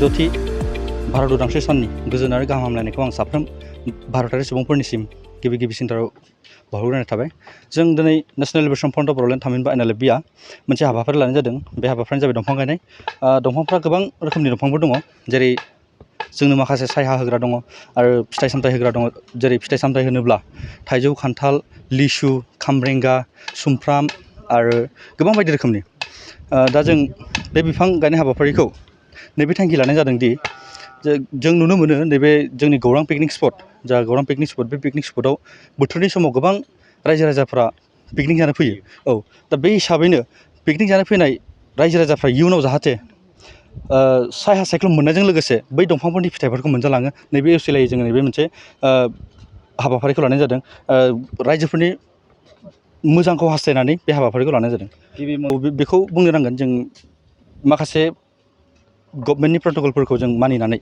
स्निजिद'थि भारत उदांस्रि साननि गोजोन आरो गाहाम हामलायनायखौ आं साफ्रोम भारतारि सुबुंफोरनिसिम गिबिसिनथाराव बावहरग्रोनाय थाबाय। जों दिनै national liberation front of Bodoland थामहिनबा NLFBआ मोनसे हाबाफारि लानाय जादों। बे हाबाफारियानो जाबाय दंफां गायनाय। दंफांफ्रा गोबां रोखोमनि दंफांफोर दङ, जेरै जोंनो माखासे सायहा होग्रा दङ आरो फिथाइ सामथाइ होग्रा दङ। जेरै फिथाइ सामथाइ होनोब्ला थाइजौ, खान्थाल, लिसु, खामब्रेंगा, सुमफ्राम आरो गोबां बायदि रोखोमनि। दा जों बे बिफां गायनाय हाबाफारिखौ नैबे थांखि लानाय जादों दि जों नुनो मोनो नैबे जोंनि गौरां पिकनिक स्पट, जा गौरां पिकनिक स्पट, बे पिकनिक स्पटआव बोथोरनि समाव गोबां रायजो राजाफ्रा पिकनिक जानो फैयो। औ, दा बे हिसाबैनो पिकनिक जानो फैनाय रायजो राजाफ्रा इयुनाव जाहाथे सायहा सायख्लुम मोननायजों लोगोसे बै दंफांफोरनि फिथाइफोरखौ मोनजालाङो, नैबे उसिलायै जोङो नैबे मोनसे हाबाफारिखौ लानाय जादों। रायजोफोरनि मोजांखौ हास्थायनानै बे हाबाफारिखौ लानाय जादों। बेखौ बुंनो नांगोन, जों माखासे गभर्नमेन्टनि प्रट'कलफोरखौ जों मानिनानै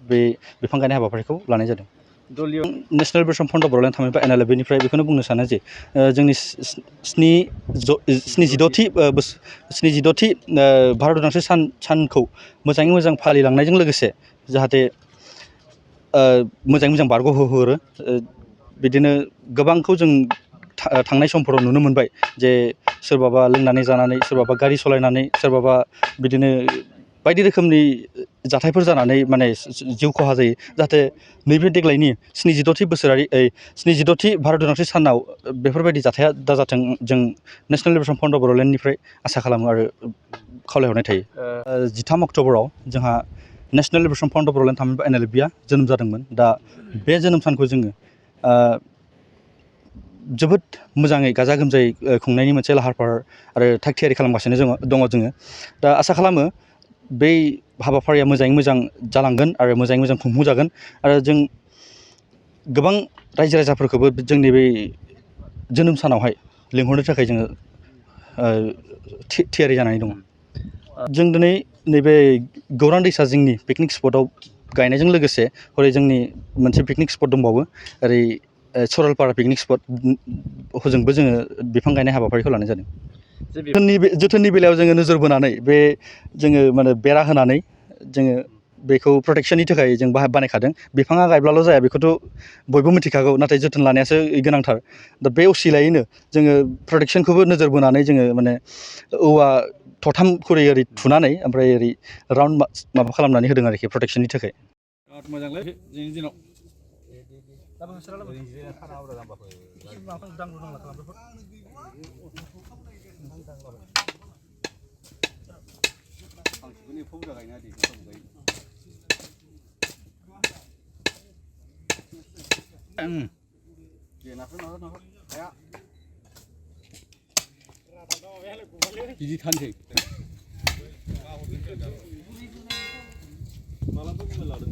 बे बिफां गायनाय हाबाफारिखौ लानाय जादों। दलिय national liberation front of Bodoland थामहिनबा NLFBनिफ्राय बेखौनो बुंनो सानो जे जोंनि स्निजिद'थि भारत उदांस्रि सानखौ मोजाङै मोजां फालिलांनायजों लोगोसे जाहाथे मोजाङै मोजां बारग'होहरो। बिदिनो गोबांखौ जों थांनाय समफोराव नुनो मोनबाय जे सोरबाबा लोंनानै जानानै, सोरबाबा गारि सालायनानै, सोरबाबा बिदिनो बायदि रोखोमनि जाथायफोर जानानै माने जिउ खहा जायो। जाहाथे नैबे देग्लायनि स्निजिद'थि भारत उदांस्रि सानाव बेफोरबायदि जाथाया दाजाथों, जों नेशनेल लिबारेशन फ्रन्ट अफ बड'लेण्डनिफ्राय आसा खालामो आरो खावलायहरनाय थायो। 13 अक्ट'बराव जोंहा national liberation front of Bodoland थामहिनबा NLFBआ जोनोम जादोंमोन। दा बे जोनोम सानखौ जोङो जोबोद मोजाङै गाजा गोमजायै खुंनायनि मोनसे लाहार फाहार आरो थाग थियारि खालामगासिनो दङ जोङो। दा आसा खालामो बै हाबाफारिया मोजाङै मोजां जालांगोन आरो मोजाङै मोजां खुंफुंजागोन। आरो जों गोबां रायजो राजाफोरखौबो जोंनि बै जोनोम सानावहाय लिंहरनो थाखाय जोङो थियारि जानानै दङ। जों दिनै नैबे गौरां दैसा जिंनि पिकनिक स्पटआव गायनायजों लोगोसे हरै जोंनि मोनसे पिकनिक स्पट दंबावो, ओरै सरलपारा पिकनिक स्पट, हजोंबो जोङो बिफां गायनाय हाबाफारिखौ लानाय जादों। जोथोननि बेलायाव जोङो नोजोर बोनानै बे जोङो माने बेरा होनानै जोङो बेखौ प्रटेक्सननि थाखाय जों बानायखादों। बिफाङा गायब्लाल' जाया, बेखौथ' बयबो मिथिखागौ, नाथाय जोथोन लानायासो गोनांथार। दा बे असिलायैनो जोङो प्रटेक्सनखौबो नोजोर बोनानै जोङो माने औवा थथाम खरै ओरै थुनानै ओमफ्राय ओरै राउन्ड माबा खालामनानै होदों आरोखि प्रटेक्सननि थाखाय। मोजांलै जोंनि दिनाव बिदि थानोसै मालाबा लादों।